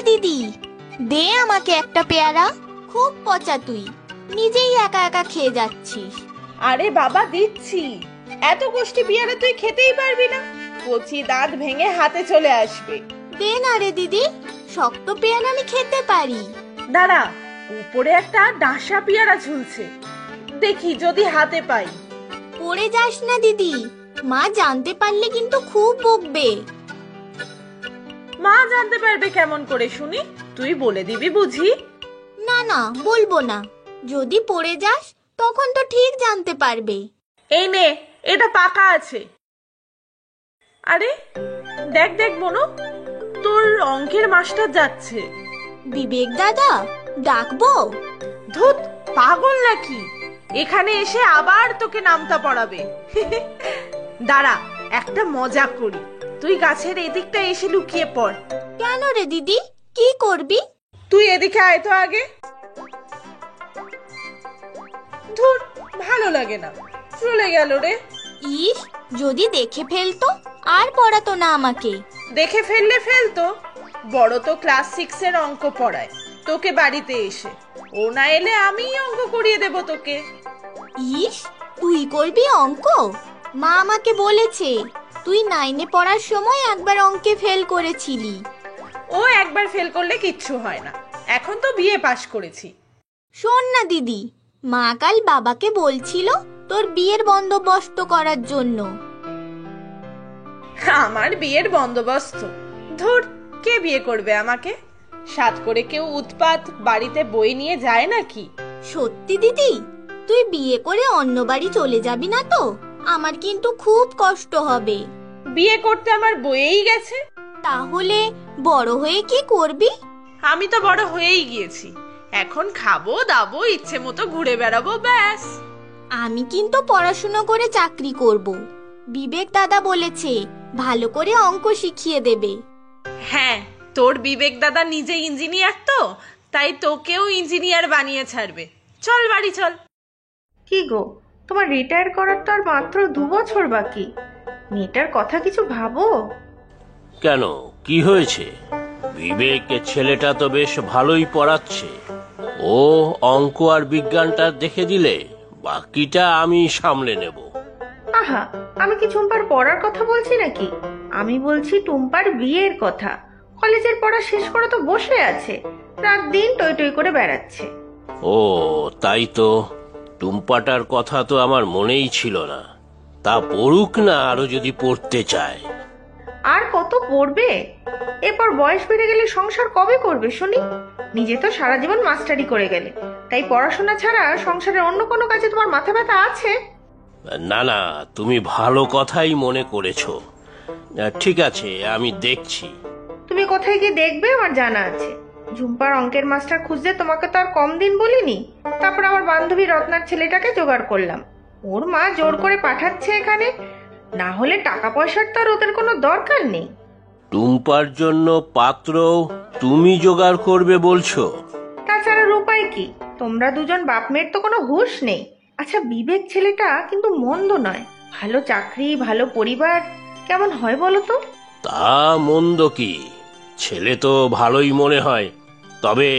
দিদি, দে আমাকে একটা পেয়ারা। খুব পচা তুই, নিজেই একা একা খেয়ে যাচ্ছিস। আরে বাবা দিচ্ছি, এত কষ্টি পেয়ারা তুই খেতেই পারবি না, কচি দাঁত ভেঙে হাতে চলে আসবে। দে না রে দিদি, শক্ত পেয়ারা আমি খেতে পারি। দাঁড়া, উপরে একটা ডাসা পেয়ারা ঝুলছে, দেখি যদি হাতে পাই। পড়ে যাস না দিদি, মা জানতে পারলে কিন্তু খুব বকবে। মা জানতে পারবে কেমন করে শুনি? তুই বলে দিবি বুঝি? না না, বলবো না। যদি পড়ে যাস তখন তো ঠিক জানতে পারবে। এই নে, এটা পাকা আছে। আরে দেখ দেখ মনু, তোর অঙ্কের মাস্টার যাচ্ছে। বিবেক দাদা ডাকবো? ধুত, পাগল নাকি? এখানে এসে আবার তোকে নামতা পড়াবে। দাঁড়া, একটা মজা করি। তুই গাছের এদিকটা এসে লুকিয়ে পড়। কেন রে দিদি, কি করবি? তুই এদিকে আয় তো আগে। ধুর, ভালো লাগে না, চলে গেল রে। ইস, যদি দেখে ফেলতো আর পড়াতো না আমাকে। দেখে ফেললে ফেলতো, বড় তো ক্লাস 6 এর অঙ্ক পড়ায় তোকে বাড়িতে এসে। ও না এলে আমিই অঙ্ক করিয়ে দেব তোকে। ইস, তুই করবি অঙ্ক? মা আমাকে বলেছে তুই 9-এ পড়ার সময় একবার অঙ্কে ফেল করেছিলি। ও একবার ফেল করলে কিচ্ছু হয় না, এখন তো বিএ পাশ করেছি। শোন না দিদি, মা কাল বাবাকে বলছিল তোর বিয়ের বন্দোবস্ত করার জন্য। আমার বিয়ের বন্দোবস্ত? ধুর, কে বিয়ে করবে আমাকে? সাত করে কেউ উৎপাত বাড়িতে বই নিয়ে যায় নাকি? সত্যি দিদি, তুই বিয়ে করে অন্য বাড়ি চলে যাবি না তো? আমার কিন্তু খুব কষ্ট হবে। বিয়ে করতে আমার বইয়েই গেছে। তাহলে বড় হয়ে কি করবি? আমি তো বড় হয়েই গিয়েছি, এখন খাবো দাবো, ইচ্ছে মতো ঘুরে বেড়াবো, ব্যাস। আমি কিন্তু পড়াশোনা করে চাকরি করব। বিবেক দাদা বলেছে ভালো করে অঙ্ক শিখিয়ে দেবে। হ্যাঁ, তোর বিবেক দাদা নিজে ইঞ্জিনিয়ার তো, তাই তোকেও ইঞ্জিনিয়ার বানিয়ে ছাড়বে। চল বাড়ি চল। কি গো, তোমার রিটায়ার করার তো আর মাত্র 2 বছর বাকি। মেয়েটার কথা কিছু ভাবো। কেন, কি হয়েছে? বিবেকের ছেলেটা তো বেশ ভালোই পড়াচ্ছে। ও অঙ্ক আর বিজ্ঞানটা দেখে দিলে বাকিটা আমি সামলে নেব। আহা, আমি কি টুম্পার পড়ার কথা বলছি নাকি? আমি বলছি টুম্পার বিয়ের কথা। কলেজের পড়া শেষ করে তো বসে আছে, রাত দিন টই টই করে বেড়াচ্ছে। ও তাই তো, টুম্পাটার কথা তো আমার মনেই ছিল না। তা পড়ুক না, আরো যদি পড়তে চায়। আর কত পড়বে? এরপর বয়স বেড়ে গেলে সংসার কবে করবে শুনি? নিজে তো সারা জীবন মাস্টারি করে গেলে, তাই পড়াশোনা ছাড়া সংসারের অন্য কোনো কাজে তোমার মাথা ব্যথা আছে? না না, তুমি ভালো কথাই মনে করেছো। ঠিক আছে, আমি দেখছি। তুমি কোথায় গিয়ে দেখবে আমার জানা আছে। ঝুম্পার অঙ্কের মাস্টার খুঁজতে তোমাকে তো আর কম দিন বলিনি। তারপর আমার বান্ধবী রত্নার ছেলেটাকে জোগাড় করলাম, ওর মা জোর করে পাঠাচ্ছে এখানে। না হলে টাকা পয়সার তো আর ওদের কোনো দরকার নেই। টুম্পার জন্য পাত্র তুমি জোগাড় করবে বলছো? তাছাড়া উপায় কি? তোমরা দুজন বাপ মেয়ের তো কোনো হুঁশ নেই। আচ্ছা, বিবেক ছেলেটা কিন্তু মন্দ নয়, ভালো চাকরি, ভালো পরিবার, কেমন হয় বলো তো? তা মন্দ কি, ছেলে তো ভালোই মনে হয়। তবে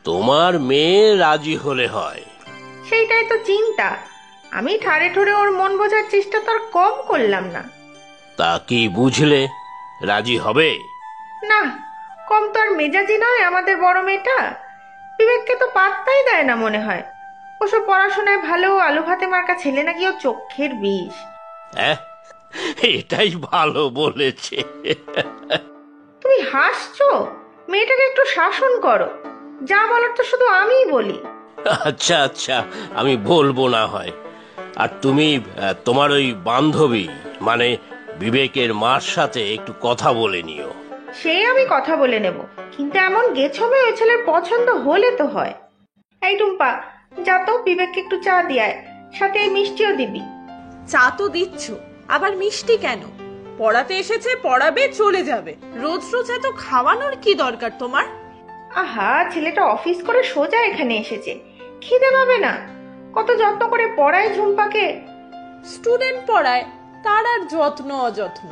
তোমার মেয়ে রাজি হলে হয়। সেইটাই তো চিন্তা। আমি ঠাড়ে ঠোড়ে ওর মন বোঝার চেষ্টা তো আর কম করলাম না। তা কি বুঝলে, রাজি হবে? না, কম তো আর মেজাজি নয় আমাদের বড় মেয়েটা। বিবেককে তো পাত্তাই দেয় না মনে হয়। ওসব পড়াশোনায় ভালো আলু ভাতে মার্কা ছেলে নাকি ও চোখের বিষ। এটাই ভালো বলেছে। তুমি হাসছো? মেয়েটাকে একটু শাসন করো। যা বলার তো শুধু আমিই বলি। আচ্ছা আচ্ছা, আমি বলবো না হয়। আর তুমি তোমার ওই বান্ধবী মানে বিবেকের মার সাথে একটু কথা বলে নিও। সে আমি কথা বলে নেব, কিন্তু এমন গেছবে ওই ছেলের পছন্দ হলে তো হয়। এই টুম্পা, যা তো বিবেককে একটু চা দিয়ে, সাথে এই মিষ্টিও দিবি। চা তো দিচ্ছ, আবার মিষ্টি কেন? পড়াতে এসেছে, পড়াবে, চলে যাবে। রোজ রোজ এত খাওয়ানোর কি দরকার তোমার? আহা, ছেলেটা অফিস করে সোজা এখানে এসেছে, খিদে পাবে না? কত যত্ন করে পড়ায় ঝুম্পাকে। স্টুডেন্ট পড়ায়, তার আর যত্ন অযত্ন।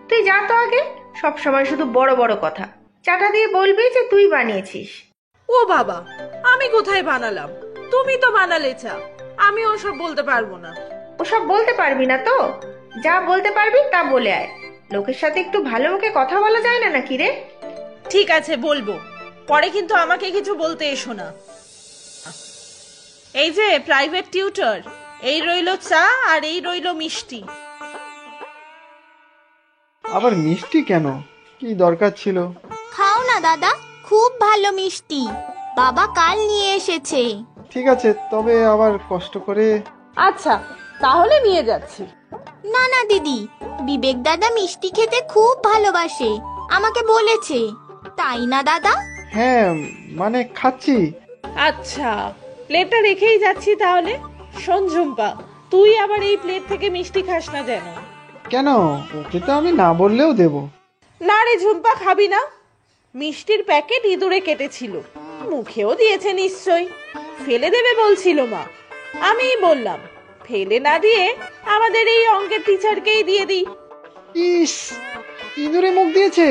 তুই যা তো আগে, সব সময় শুধু বড় বড় কথা। চাটা দিয়ে বলবি যে তুই বানিয়েছিস। ও বাবা, আমি কোথায় বানালাম? তুমি তো বানালে চা। আমি ওসব বলতে পারবো না। ওসব বলতে পারবি না তো? যা বলতে পারবি তা বলে আয়। লোকের সাথে একটু ভালো মুখে কথা বলা যায় না নাকি রে? ঠিক আছে, বলবো। পরে কিন্তু আমাকে কিছু বলতে এসো না। এই যে প্রাইভেট টিউটর, এই রইলো চা আর এই রইলো মিষ্টি। আবার মিষ্টি কেন? কি দরকার ছিল? খাও না দাদা, খুব ভালো মিষ্টি, বাবা কাল নিয়ে এসেছে। ঠিক আছে, তবে আবার কষ্ট করে। আচ্ছা, তাহলে নিয়ে যাচ্ছি। না না দিদি, বিবেক দাদা মিষ্টি খেতে খুব ভালোবাসে, আমাকে বলেছে। তাই না দাদা? হ্যাঁ, মানে খাচ্ছি। আচ্ছা, প্লেটটা রেখেই যাচ্ছি তাহলে। শোন ঝুম্পা, তুই আবার এই প্লেট থেকে মিষ্টি খাস না যেন। কেন? ওকে তো আমি না বললেও দেব। না রে ঝুম্পা, খাবি না? মিষ্টির প্যাকেট ইঁদুরে কেটেছিল, মুখেও দিয়েছে নিশ্চয়ই। ফেলে দেবে বলছিল মা। আমিই বললাম ফেলে না দিয়ে আমাদের এই অঙ্কের টিচারকেই দিয়ে দিই। ইস, ইঁদুরে মুখ দিয়েছে।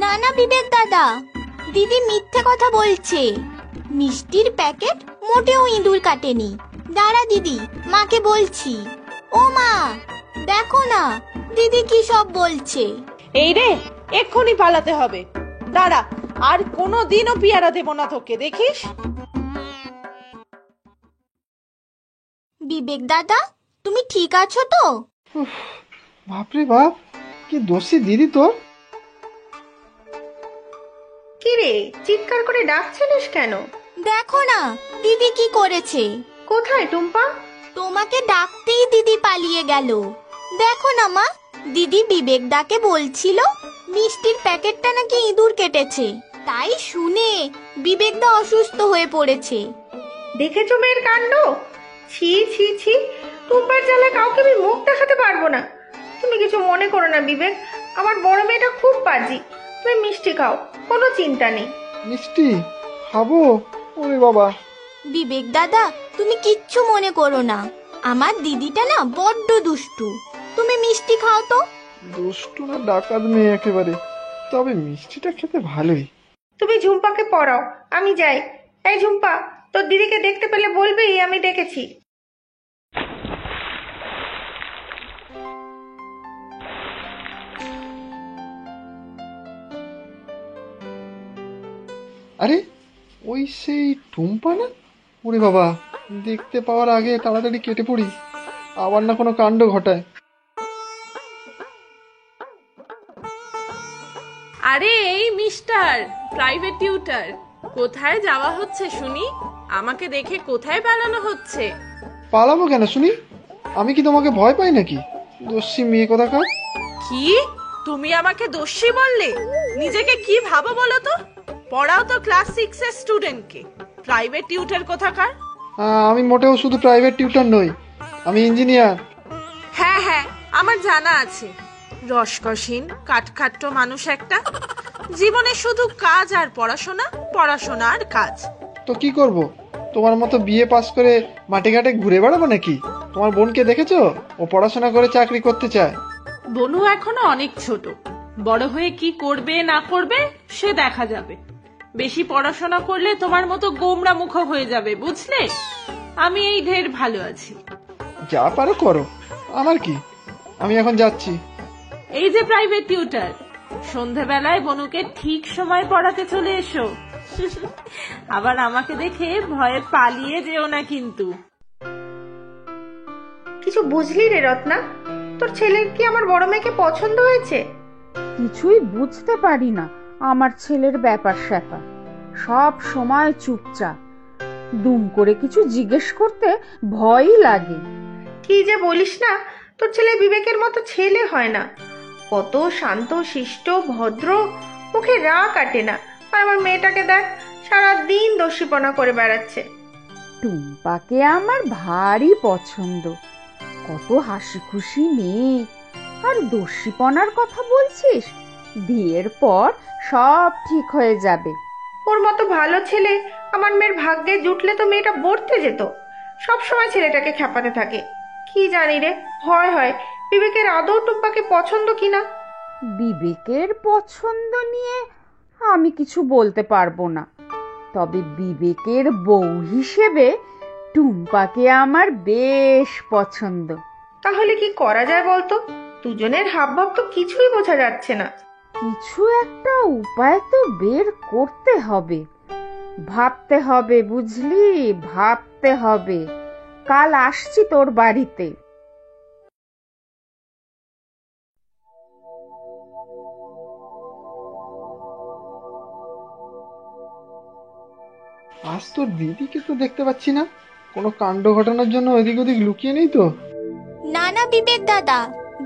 না না বিবেক দাদা, দিদি মিথ্যে কথা বলছে। মিষ্টির প্যাকেট মোটেও ইঁদুর কাটেনি। দাঁড়া দিদি, মাকে বলছি। ও মা, দেখো না দিদি কি সব বলছে। এই রে, এক্ষুনি পালাতে হবে। দাঁড়া, আর কোনো দিনও পেয়ারা দেব না তোকে, দেখিস। বিবেক দাদা, তুমি ঠিক আছো তো? বাপরে বাপ, কি দোষী দিদি তোর। কি রে, চিৎকার করে ডাকছিলিস কেন? দেখো না দিদি কি করেছে। কোথায় টুম্পা? তোমাকে ডাকতেই দিদি পালিয়ে গেল। দেখো না মা, দিদি বিবেক দাকে বলছিল মিষ্টির প্যাকেটটা নাকি ইঁদুর কেটেছে, তাই শুনে বিবেক দা অসুস্থ হয়ে পড়েছে। দেখেছো মেয়ের কাণ্ড? ছি ছি ছি, টুম্পার জ্বালায় কাউকে আমি মুখ দেখাতে পারবো না। তুমি কিছু মনে করো না বিবেক, আমার বড় মেয়েটা খুব বাজি। তুমি মিষ্টি খাও, কোনো চিন্তা নেই। মিষ্টি খাবো? ওরে বাবা। বিবেক দাদা, তুমি কিচ্ছু মনে করো না, আমার দিদিটা না বড্ড দুষ্টু। তুমি মিষ্টি খাও তো। দুষ্টু না ডাকাত মেয়ে একেবারে, তবে মিষ্টিটা খেতে ভালোই। তুমি ঝুম্পাকে পড়াও, আমি যাই। এই ঝুম্পা, তোর দিদিকে দেখতে পেলে বলবি আমি ডেকেছি। আরে, ওই সেই টুম্পা না? ওরে বাবা, দেখতে পাওয়ার আগে তাড়াতাড়ি কেটে পড়ি, আবার না কোনো কাণ্ড ঘটায়। আরে এই মিস্টার প্রাইভেট টিউটর, কোথায় যাওয়া হচ্ছে শুনি? আমাকে দেখে কোথায় পালানো হচ্ছে? পালাবো কেন শুনি? আমি কি তোমাকে ভয় পাই নাকি? দস্যি মেয়ে কোথাকার। কি, তুমি আমাকে দোষী বললে? নিজেকে কি ভাবো বলো তো? পড়াও তো ক্লাস 6 এর স্টুডেন্টকে, প্রাইভেট টিউটর কোথাকার? আমি মোটেও শুধু প্রাইভেট টিউটর নই, আমি ইঞ্জিনিয়ার। হ্যাঁ হ্যাঁ, আমার জানা আছে। রসকসীন কাঠখাট্ট মানুষ একটা, জীবনে শুধু কাজ আর পড়াশোনা, পড়াশোনা আর কাজ। তো কি করব? তোমার মতো বিএ পাস করে মাঠে ঘাটে ঘুরে বেড়াবো নাকি? তোমার বোনকে দেখেছো? ও পড়াশোনা করে চাকরি করতে চায়। বনু এখনো অনেক ছোট, বড় হয়ে কি করবে না করবে সে দেখা যাবে। বেশি পড়াশোনা করলে তোমার মতো গোমরা মুখ হয়ে যাবে, বুঝলে? আমি এই ঢের ভালো আছি। যা পারো করো, আমার কি, আমি এখন যাচ্ছি। এই যে প্রাইভেট টিউটর, সন্ধেবেলায় বনুকে ঠিক সময় পড়াতে চলে এসো। আবার আমাকে দেখে ভয়ে পালিয়ে যেও না কিন্তু। কিছু বুঝলি রে রত্না? তোর ছেলের কি আমার বড় মেয়েকে পছন্দ হয়েছে? কিছুই বুঝতে পারি না আমার ছেলের ব্যাপার স্যাপার, সব সময় চুপচাপ। দুম করে কিছু জিজ্ঞেস করতে ভয়ই লাগে। কি যে বলিস না, তোর ছেলে বিবেকের মতো ছেলে হয় না। কত শান্ত শিষ্ট ভদ্র, মুখে রাগ কাটে না। আর আমার মেয়েটাকে দেখ, সারাদিন দস্যিপনা করে বেড়াচ্ছে। টুম্পাকে আমার ভারী পছন্দ, কত হাসি খুশি মেয়ে। আর দস্যিপনার কথা বলছিস? বিয়ের পর সব ঠিক হয়ে যাবে। ওর মতো ভালো ছেলে আমার মেয়ের ভাগ্যে জুটলে তো মেয়েটা বর্তে যেত। সব সময় ছেলেটাকে খেপাতে থাকে। কি জানি রে, ভয় হয় বিবেকের আদৌ টুম্পাকে পছন্দ কিনা। বিবেকের পছন্দ নিয়ে আমি কিছু বলতে পারবো না, তবে বিবেকের বউ হিসেবে টুম্পাকে আমার বেশ পছন্দ। তাহলে কি করা যায় বলতো? দুজনের হাবভাব তো কিছুই বোঝা যাচ্ছে না। কিছু একটা উপায় তো বের করতে হবে, ভাবতে হবে, বুঝলি, ভাবতে হবে। কাল আসছি তোর বাড়িতে। আজ তোর দিদিকে তো দেখতে পাচ্ছি না, কোনো কাণ্ড ঘটানোর জন্য এদিক ওদিক লুকিয়ে নেই তো? না না বিবেক দাদা,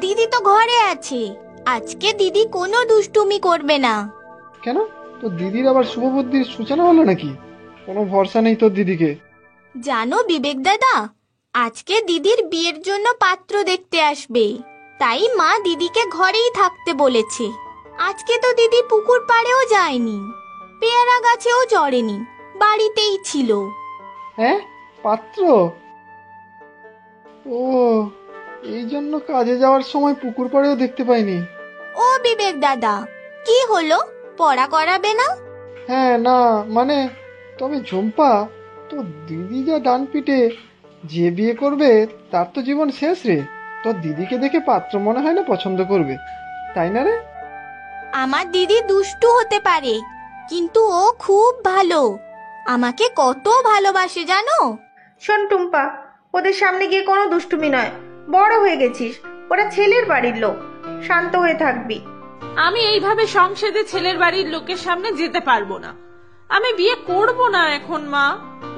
দিদি তো ঘরে আছে। আজকে দিদি কোনো দুষ্টুমি করবে না। কেন, তোর দিদির আবার শুভবুদ্ধির সূচনা হলো নাকি? কোনো ভরসা নেই তোর দিদিকে। জানো বিবেক দাদা, আজকে দিদির বিয়ের জন্য পাত্র দেখতে আসবে, তাই মা দিদিকে ঘরেই থাকতে বলেছে। আজকে তো দিদি পুকুর পাড়েও যায়নি, পেয়ারা গাছেও চড়েনি, বাড়িতেই ছিল। হ্যাঁ, পাত্র? ও, এই জন্য কাজে যাওয়ার সময় পুকুর পাড়েও দেখতে পাইনি। ও বিবেক দাদা, কি হলো, পড়া করাবে না? হ্যাঁ, না মানে, তবে ঝুম্পা, তোর দিদি যা ডান পিটে, যে বিয়ে করবে তার তো জীবন শেষ রে। তোর দিদিকে দেখে পাত্র মনে হয় না পছন্দ করবে, তাই না রে? আমার দিদি দুষ্টু হতে পারে, কিন্তু ও খুব ভালো, আমাকে কত ভালোবাসে জানো। শোন টুম্পা, ওদের সামনে গিয়ে কোনো দুষ্টুমি নয়, বড় হয়ে গেছিস, ওরা ছেলের বাড়ির লোক, শান্ত হয়ে থাকবি। আমি এইভাবে সংসদে ছেলের বাড়ির লোকের সামনে যেতে পারবো না। আমি বিয়ে করব না এখন। মা,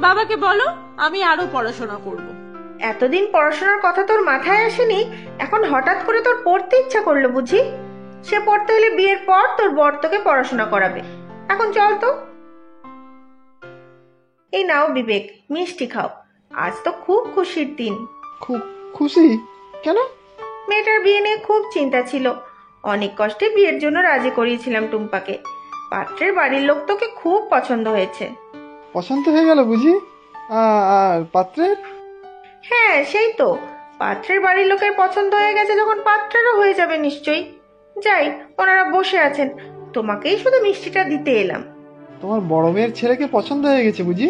বাবাকে বলো আমি আরো পড়াশোনা করব। এতদিন পড়াশোনার কথা তোর মাথায় আসেনি, এখন হঠাৎ করে তোর পড়তে ইচ্ছা করলো বুঝি? সে পড়তে হলে বিয়ের পর তোর বর তোকে পড়াশোনা করাবে। এখন চল তো। এই নাও বিবেক, মিষ্টি খাও, আজ তো খুব খুশির দিন। খুব খুশি? কেন? মেয়েটার বিয়ে নিয়ে খুব চিন্তা ছিল, অনেক কষ্টে বিয়ের জন্য রাজি করিয়েছিলাম টুম্পাকে। পাত্রের বাড়ির লোক তোকে খুব পছন্দ হয়েছে। পছন্দ হয়ে গেল বুঝি? আর পাত্রের? হ্যাঁ, সেই তো, পাত্রের বাড়ির লোকের পছন্দ হয়ে গেছে যখন পাত্রেরও হয়ে যাবে নিশ্চয়ই। যাই, ওনারা বসে আছেন, তোমাকেই শুধু মিষ্টিটা দিতে এলাম। তোমার বড় মেয়ের ছেলেকে পছন্দ হয়ে গেছে বুঝি?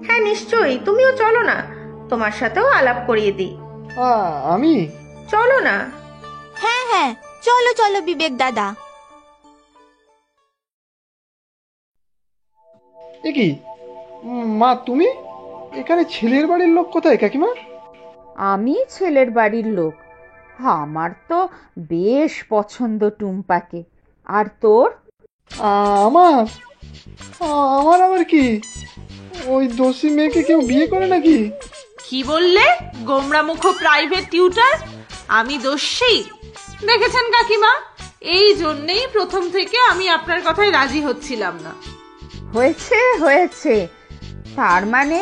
হ্যাঁ নিশ্চয়ই, তুমিও চলো না, তোমার সাথেও আলাপ করিয়ে দিই। আমি? চলো না। হ্যাঁ হ্যাঁ, চলো চলো বিবেক দাদা। এ কি মা, তুমি এখানে? ছেলের বাড়ির লোক কোথায় কাকিমা? আমি ছেলের বাড়ির লোক, আমার তো বেশ পছন্দ টুম্পাকে। আর তোর? আমার আমার আবার কি? ওই দোষী মেয়েকে কেউ বিয়ে করে নাকি? কি বললে? গোমরা মুখ প্রাইভেট টিউটার? আমি দোষী? দেখেছেন কাকিমা, এই জন্যেই প্রথম থেকে আমি আপনার কথায় রাজি হচ্ছিলাম না। হয়েছে হয়েছে, তার মানে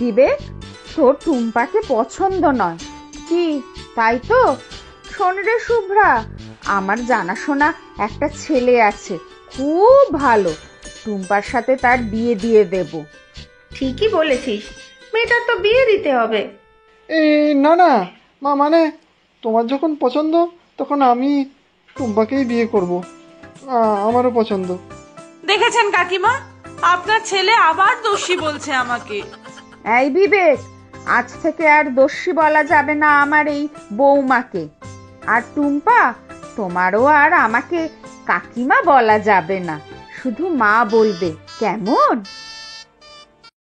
বিবেক তোর টুম্পাকে পছন্দ নয় কি, তাই তো? শোন রে শুভ্রা, আমার জানাশোনা একটা ছেলে আছে, খুব ভালো, টুম্পার সাথে তার বিয়ে দিয়ে দেব। ঠিকই বলেছিস, মেয়েটার তো বিয়ে দিতে হবে। এই না না মা, মানে তোমার যখন পছন্দ তখন আমি টুম্পাকেই বিয়ে করব, আমারও পছন্দ। দেখেছেন কাকিমা, আপনার ছেলে আবার দোষী বলছে আমাকে। এই বিবেক, আজ থেকে আর দোষী বলা যাবে না আমার এই বৌমাকে। আর টুম্পা, তোমারও আর আমাকে কাকিমা বলা যাবে না, শুধু মা বলবে, কেমন?